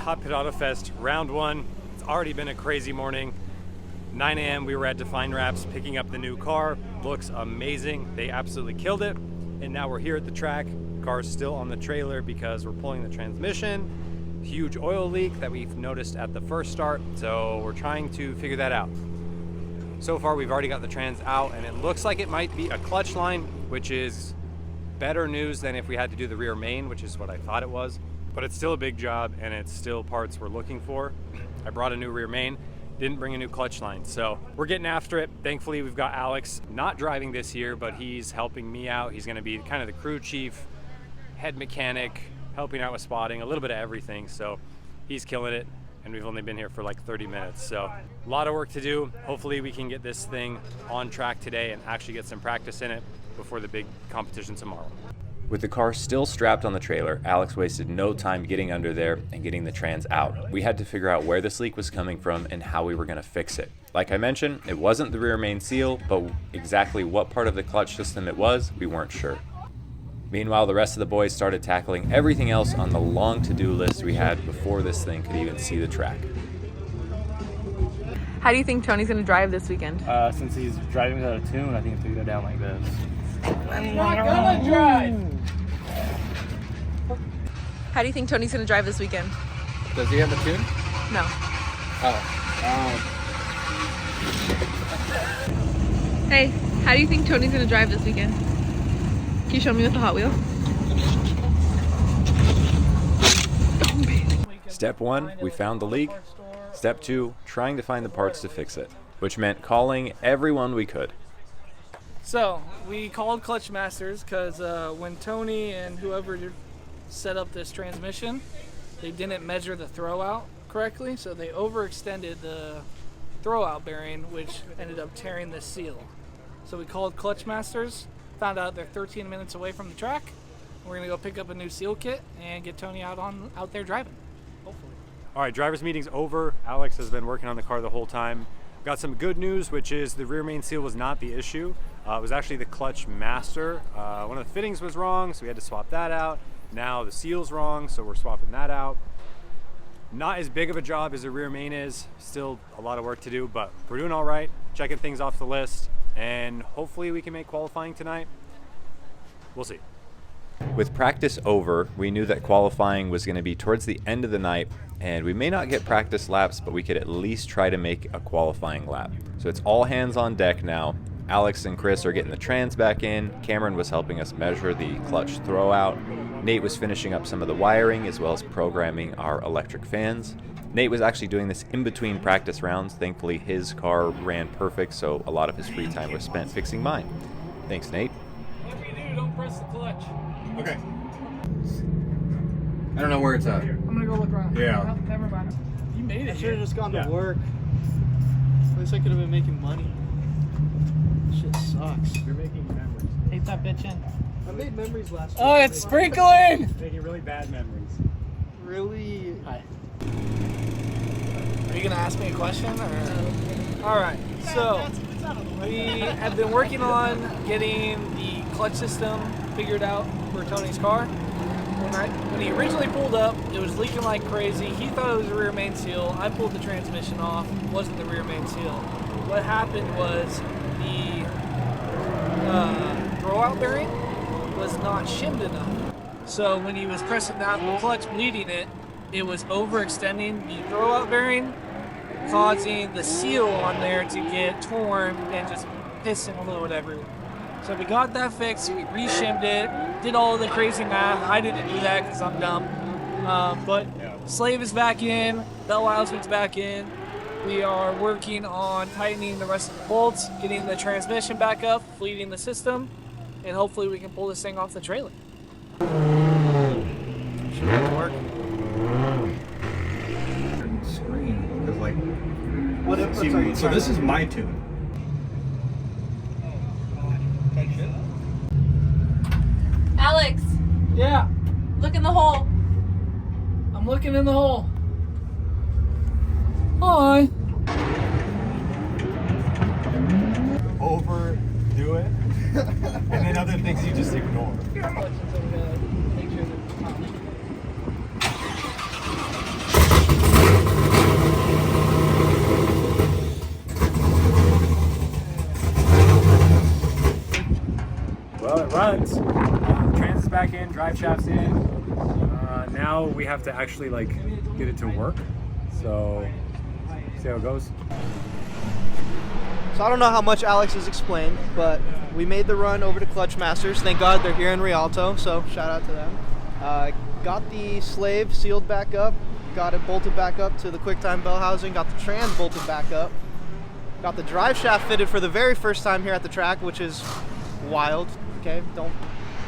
HotPit Autofest round 1. It's already been a crazy morning. 9 a.m. we were at Define Wraps picking up the new car. Looks amazing. They absolutely killed it. And now we're here at the track. Car's still on the trailer because we're pulling the transmission. Huge oil leak that we've noticed at the first start. So we're trying to figure that out. So far we've already got the trans out and it looks like it might be a clutch line, which is better news than if we had to do the rear main, which is what I thought it was. But it's still a big job and it's still parts we're looking for. I brought a new rear main, didn't bring a new clutch line. So we're getting after it. Thankfully we've got Alex not driving this year, but he's helping me out. He's gonna be kind of the crew chief, head mechanic, helping out with spotting, a little bit of everything. So he's killing it. And we've only been here for like 30 minutes. So a lot of work to do. Hopefully we can get this thing on track today and actually get some practice in it before the big competition tomorrow. With the car still strapped on the trailer, Alex wasted no time getting under there and getting the trans out. We had to figure out where this leak was coming from and how we were gonna fix it. Like I mentioned, it wasn't the rear main seal, but exactly what part of the clutch system it was, we weren't sure. Meanwhile, the rest of the boys started tackling everything else on the long to-do list we had before this thing could even see the track. How do you think Tony's gonna drive this weekend? Since he's driving without a tune, I think it's gonna go down like this. I'm not gonna drive! How do you think Tony's gonna drive this weekend? Does he have a tune? No. Oh. Hey, how do you think Tony's gonna drive this weekend? Can you show me with the Hot Wheel? Step 1, we found the leak. Step 2, trying to find the parts to fix it, which meant calling everyone we could. So we called Clutch Masters because when Tony and whoever set up this transmission, they didn't measure the throwout correctly, so they overextended the throwout bearing, which ended up tearing the seal. So we called Clutch Masters, found out they're 13 minutes away from the track. We're gonna go pick up a new seal kit and get Tony out there driving, hopefully. All right, driver's meeting's over. Alex has been working on the car the whole time. Got some good news, which is the rear main seal was not the issue. It was actually the clutch master. One of the fittings was wrong, so we had to swap that out. Now the seal's wrong, so we're swapping that out. Not as big of a job as the rear main is. Still a lot of work to do, but we're doing all right. Checking things off the list, and hopefully we can make qualifying tonight. We'll see. With practice over, we knew that qualifying was going to be towards the end of the night, and we may not get practice laps, but we could at least try to make a qualifying lap. So it's all hands on deck now. Alex and Chris are getting the trans back in. Cameron was helping us measure the clutch throwout. Nate was finishing up some of the wiring as well as programming our electric fans. Nate was actually doing this in between practice rounds. Thankfully, his car ran perfect, so a lot of his free time was spent fixing mine. Thanks, Nate. Whatever you do, don't press the clutch. Okay. I don't know where it's at. I'm gonna go look around. Yeah. Oh, never mind. You made it. I should have just gone to work. At least I could have been making money. Shit sucks. You're making memories. Take that bitch in. I made memories last week. Oh, it's sprinkling! Making really bad memories. Really? Hi. Are you gonna ask me a question or? All right. So we have been working on getting the clutch system figured out for Tony's car. When he originally pulled up, it was leaking like crazy. He thought it was the rear main seal. I pulled the transmission off. It wasn't the rear main seal. What happened was the throwout bearing was not shimmed enough. So when he was pressing down the clutch, bleeding it, it was overextending the throwout bearing, causing the seal on there to get torn and just pissing fluid everywhere. So we got that fixed, we re-shimmed it, did all the crazy math. I didn't do that because I'm dumb. But slave is back in, bell housing's back in. We are working on tightening the rest of the bolts, getting the transmission back up, fleeting the system, and hopefully we can pull this thing off the trailer. Should work. Screen, because like, see, so this is my tune. Alex, Yeah, look in the hole. I'm looking in the hole. Hi. Overdo it, and then other things you just ignore. Make sure that Well, it runs. Trans is back in, drive shaft's in. Now we have to actually like get it to work. So see how it goes. So I don't know how much Alex has explained, but we made the run over to Clutch Masters. Thank God they're here in Rialto, so shout out to them. Got the slave sealed back up, got it bolted back up to the QuickTime bell housing, got the trans bolted back up, got the drive shaft fitted for the very first time here at the track, which is wild. Okay, don't,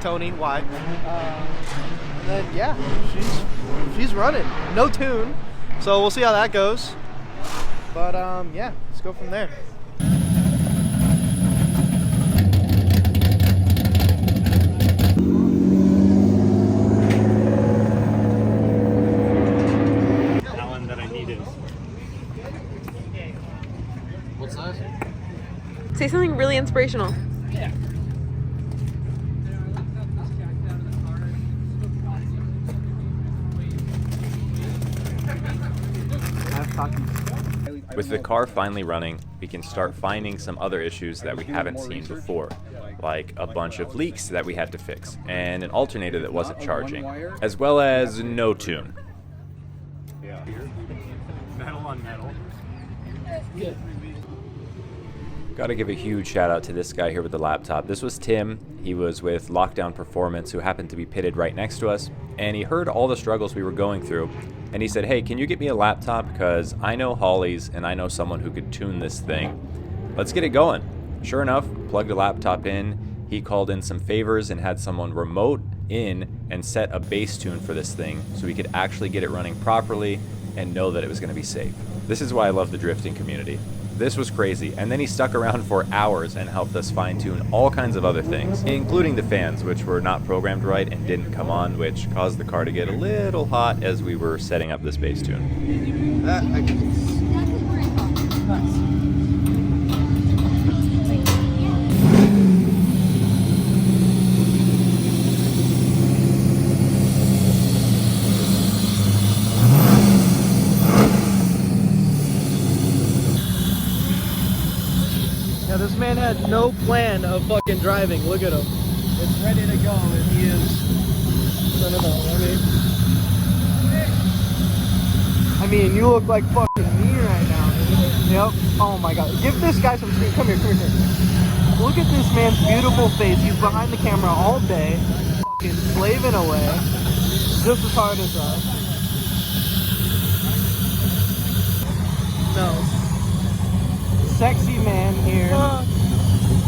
Tony, why? And then yeah, she's running, no tune, so we'll see how that goes. But yeah, let's go from there. Alan that I needed. What size? Say something really inspirational. With the car finally running, we can start finding some other issues that we haven't seen before, like a bunch of leaks that we had to fix, and an alternator that wasn't charging, as well as no tune. Yeah. Metal on metal. Gotta give a huge shout out to this guy here with the laptop. This was Tim. He was with Lockdown Performance, who happened to be pitted right next to us, and he heard all the struggles we were going through, and he said, hey, can you get me a laptop, because I know Holly's and I know someone who could tune this thing. Let's get it going. Sure enough, plugged a laptop in, he called in some favors and had someone remote in and set a bass tune for this thing so we could actually get it running properly and know that it was going to be safe. This is why I love the drifting community. This was crazy, and then he stuck around for hours and helped us fine-tune all kinds of other things, including the fans, which were not programmed right and didn't come on, which caused the car to get a little hot as we were setting up this bass tune. Yeah, this man had no plan of fucking driving. Look at him. It's ready to go, and he is. I mean, you look like fucking me right now. Yep. Oh my god. Give this guy some screen. Come here. Look at this man's beautiful face. He's behind the camera all day, fucking slaving away, just as hard as us. No. Sexy man here.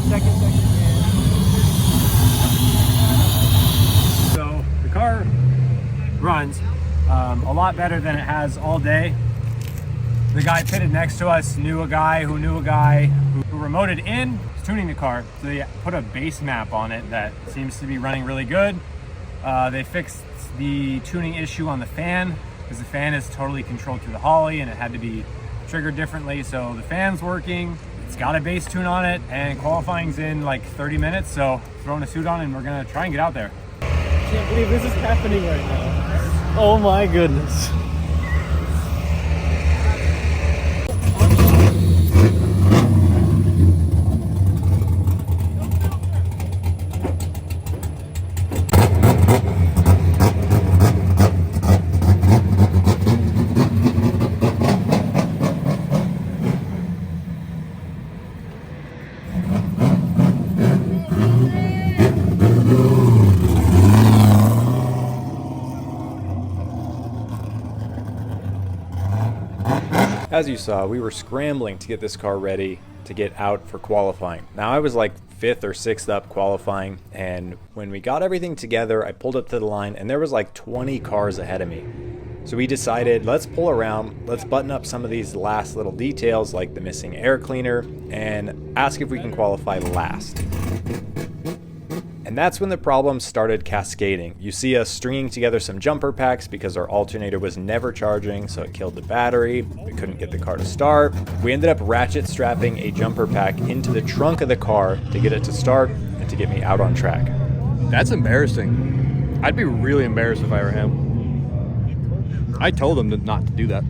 Second sexy man. So the car runs a lot better than it has all day. The guy pitted next to us knew a guy who remoted in, tuning the car. So they put a base map on it that seems to be running really good. They fixed the tuning issue on the fan because the fan is totally controlled through the Holly and it had to be triggered differently. So the fan's working, it's got a bass tune on it, and qualifying's in like 30 minutes. So throwing a suit on and we're gonna try and get out there. I can't believe this is happening right now. Oh my goodness. As you saw, we were scrambling to get this car ready to get out for qualifying. Now I was like 5th or 6th up qualifying, and when we got everything together, I pulled up to the line and there was like 20 cars ahead of me. So we decided, let's pull around, let's button up some of these last little details like the missing air cleaner and ask if we can qualify last. And that's when the problems started cascading. You see us stringing together some jumper packs because our alternator was never charging, so it killed the battery. We couldn't get the car to start. We ended up ratchet strapping a jumper pack into the trunk of the car to get it to start and to get me out on track. That's embarrassing. I'd be really embarrassed if I were him. I told him not to do that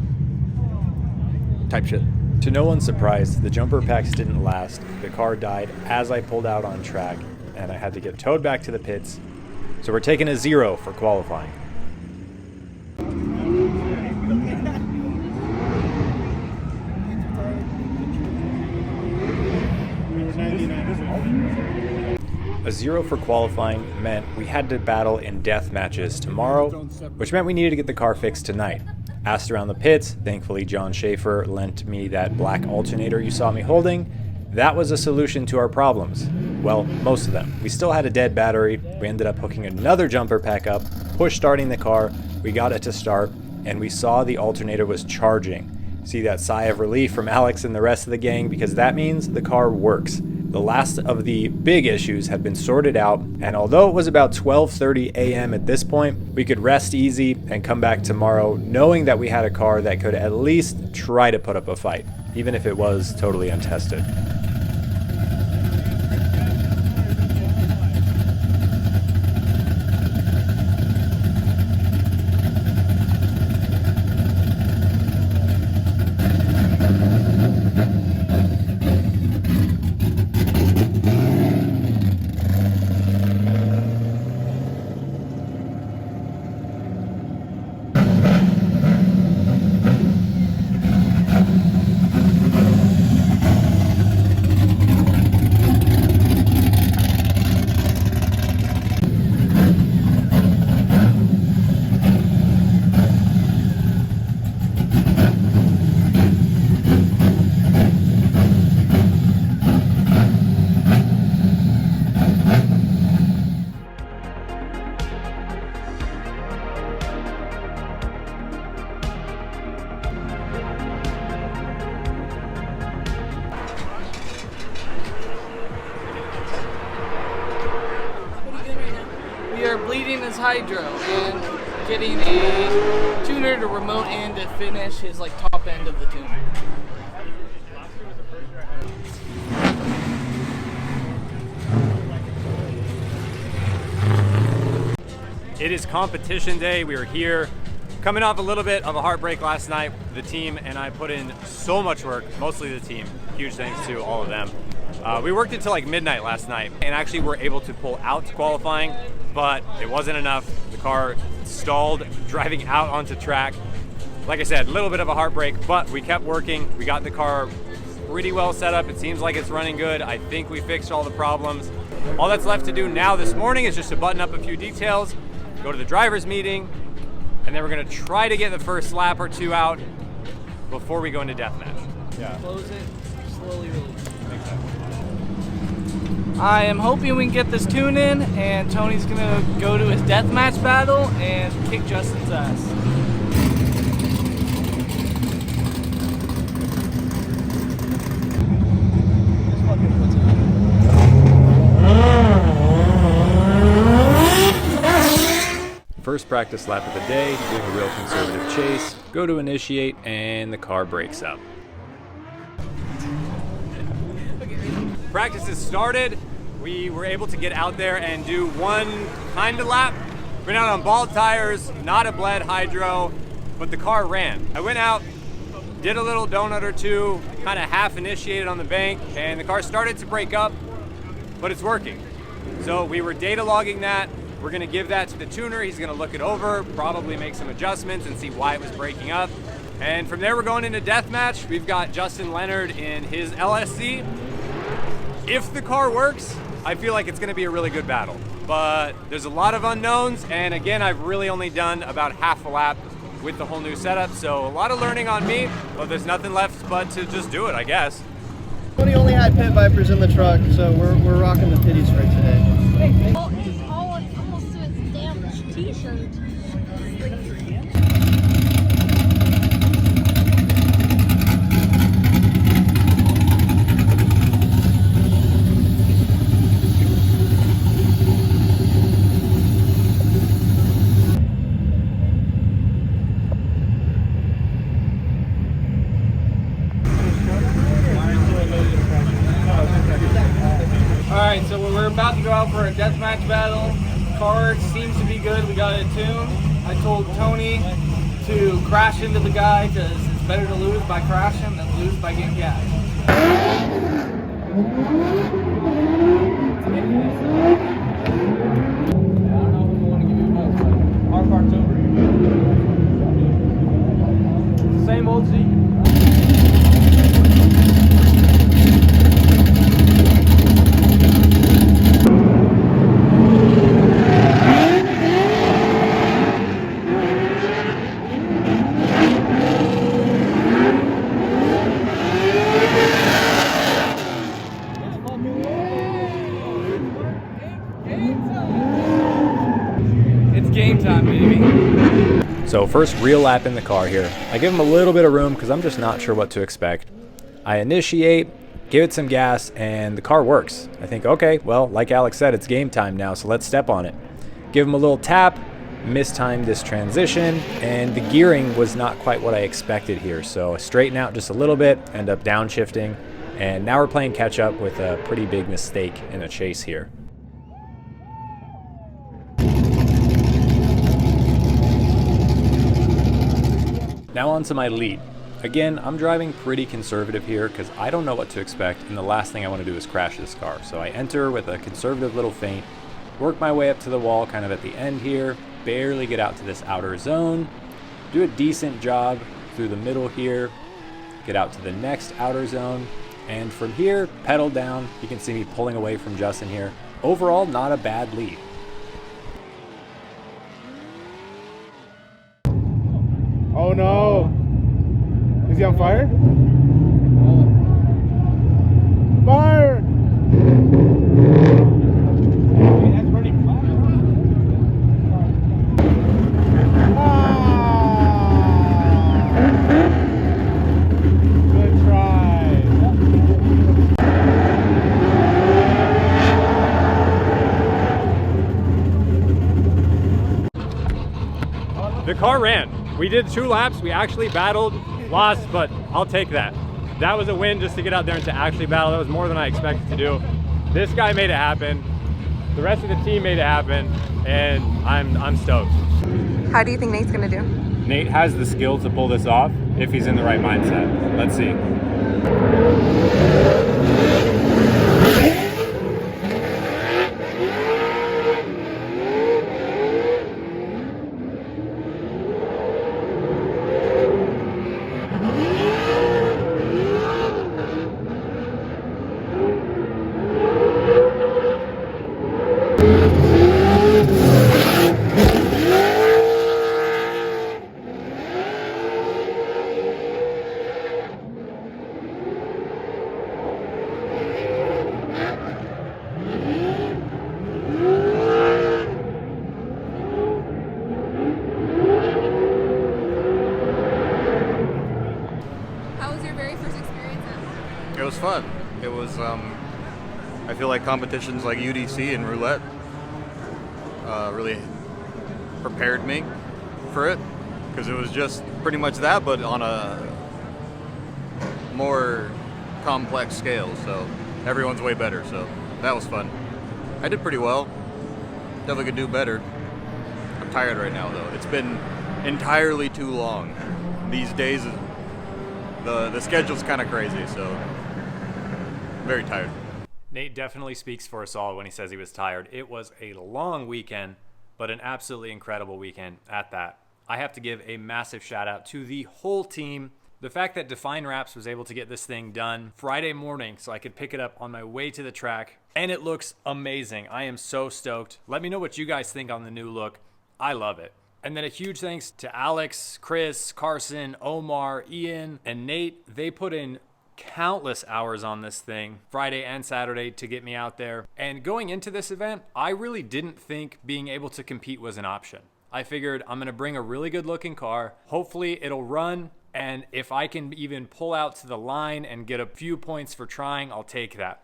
type shit. To no one's surprise, the jumper packs didn't last. The car died as I pulled out on track. and I had to get towed back to the pits. So we're taking a 0 for qualifying. A 0 for qualifying meant we had to battle in death matches tomorrow, which meant we needed to get the car fixed tonight. Asked around the pits, thankfully John Schaefer lent me that black alternator you saw me holding. That was a solution to our problems. Well, most of them. We still had a dead battery. We ended up hooking another jumper pack up, push starting the car, we got it to start, and we saw the alternator was charging. See that sigh of relief from Alex and the rest of the gang, because that means the car works. The last of the big issues had been sorted out, and although it was about 12:30 a.m. at this point, we could rest easy and come back tomorrow knowing that we had a car that could at least try to put up a fight, even if it was totally untested. We are bleeding his hydro and getting a tuner to remote in to finish his like top end of the tune. It is competition day. We are here coming off a little bit of a heartbreak last night. The team and I put in so much work, mostly the team. Huge thanks to all of them. We worked until like midnight last night and actually were able to pull out to qualifying, but it wasn't enough. The car stalled driving out onto track. Like I said, a little bit of a heartbreak, but we kept working. We got the car pretty well set up. It seems like it's running good. I think we fixed all the problems. All that's left to do now this morning is just to button up a few details, go to the driver's meeting, and then we're gonna try to get the first lap or two out before we go into deathmatch. Yeah. Close it, slowly release. I am hoping we can get this tune in, and Tony's gonna go to his deathmatch battle and kick Justin's ass. First practice lap of the day, doing a real conservative chase, go to initiate, and the car breaks up. Practice has started. We were able to get out there and do one kind of lap. Went out on bald tires, not a bled hydro, but the car ran. I went out, did a little donut or two, kind of half initiated on the bank, and the car started to break up, but it's working. So we were data logging that. We're gonna give that to the tuner. He's gonna look it over, probably make some adjustments and see why it was breaking up. And from there, we're going into deathmatch. We've got Justin Leonard in his LSC. If the car works, I feel like it's gonna be a really good battle. But there's a lot of unknowns, and again, I've really only done about half a lap with the whole new setup, so a lot of learning on me, but there's nothing left but to just do it, I guess. Tony only had pit vipers in the truck, so we're rocking the pitties for today. Oh, it's almost to its damn t-shirt. Alright, so we're about to go out for a deathmatch battle. Car seems to be good. We got it tuned. I told Tony to crash into the guy because it's better to lose by crashing than lose by getting gas. Our part's over. Same old Z. It's game time, baby. So first real lap in the car here. I give him a little bit of room because I'm just not sure what to expect. I initiate, give it some gas, and the car works. I think, okay, well, like Alex said, it's game time now, so let's step on it. Give him a little tap, mistimed this transition, and the gearing was not quite what I expected here. So I straighten out just a little bit, end up downshifting, and now we're playing catch up with a pretty big mistake in a chase here. Now on to my lead. Again, I'm driving pretty conservative here because I don't know what to expect, and the last thing I want to do is crash this car. So I enter with a conservative little feint, work my way up to the wall kind of at the end here, barely get out to this outer zone, do a decent job through the middle here, get out to the next outer zone, and from here, pedal down. You can see me pulling away from Justin here. Overall, not a bad lead. Oh no! Is he on fire? Fire! That's burning flat. Good try. The car ran. We did 2 laps. We actually battled, lost, but I'll take that. That was a win just to get out there and to actually battle. That was more than I expected to do. This guy made it happen. The rest of the team made it happen, and I'm stoked. How do you think Nate's gonna do? Nate has the skill to pull this off if he's in the right mindset. Let's see. It was fun. It was, I feel like competitions like UDC and roulette really prepared me for it, because it was just pretty much that, but on a more complex scale, so everyone's way better, so that was fun. I did pretty well. Definitely could do better. I'm tired right now, though. It's been entirely too long. These days, the schedule's kind of crazy, so very tired. Nate definitely speaks for us all when he says he was tired. It was a long weekend, but an absolutely incredible weekend at that. I have to give a massive shout out to the whole team. The fact that Define Wraps was able to get this thing done Friday morning so I could pick it up on my way to the track, and it looks amazing. I am so stoked. Let me know what you guys think on the new look. I love it. And then a huge thanks to Alex, Chris, Carson, Omar, Ian, and Nate. They put in countless hours on this thing Friday and Saturday to get me out there. And going into this event, I really didn't think being able to compete was an option. I figured I'm going to bring a really good looking car. Hopefully it'll run. And if I can even pull out to the line and get a few points for trying, I'll take that.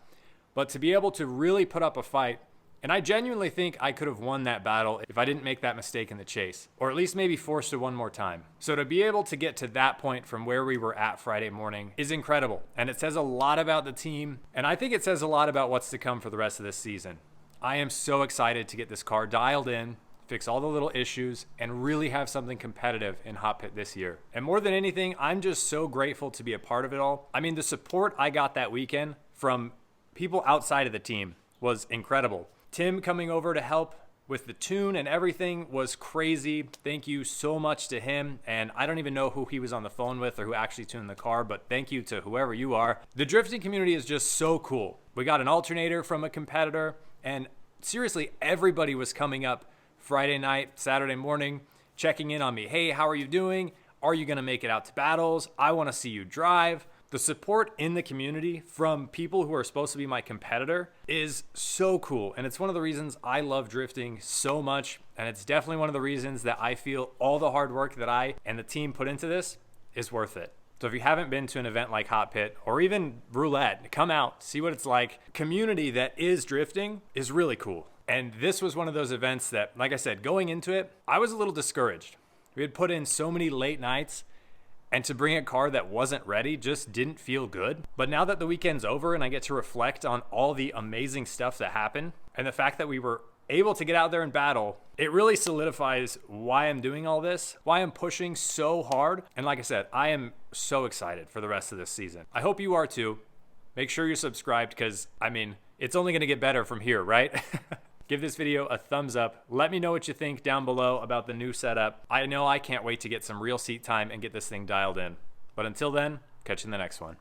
But to be able to really put up a fight, and I genuinely think I could have won that battle if I didn't make that mistake in the chase, or at least maybe forced it one more time. So to be able to get to that point from where we were at Friday morning is incredible. And it says a lot about the team. And I think it says a lot about what's to come for the rest of this season. I am so excited to get this car dialed in, fix all the little issues, and really have something competitive in HotPit this year. And more than anything, I'm just so grateful to be a part of it all. I mean, the support I got that weekend from people outside of the team was incredible. Tim coming over to help with the tune and everything was crazy. Thank you so much to him. And I don't even know who he was on the phone with or who actually tuned the car, but thank you to whoever you are. The drifting community is just so cool. We got an alternator from a competitor, and seriously, everybody was coming up Friday night, Saturday morning, checking in on me. Hey, how are you doing? Are you gonna make it out to battles? I wanna see you drive. The support in the community from people who are supposed to be my competitor is so cool. And it's one of the reasons I love drifting so much. And it's definitely one of the reasons that I feel all the hard work that I and the team put into this is worth it. So if you haven't been to an event like HotPit or even Roulette, come out, see what it's like. Community that is drifting is really cool. And this was one of those events that, like I said, going into it, I was a little discouraged. We had put in so many late nights, and to bring a car that wasn't ready just didn't feel good. But now that the weekend's over and I get to reflect on all the amazing stuff that happened and the fact that we were able to get out there and battle, it really solidifies why I'm doing all this, why I'm pushing so hard. And like I said, I am so excited for the rest of this season. I hope you are too. Make sure you're subscribed because, I mean, it's only gonna get better from here, right? Give this video a thumbs up. Let me know what you think down below about the new setup. I know I can't wait to get some real seat time and get this thing dialed in. But until then, catch you in the next one.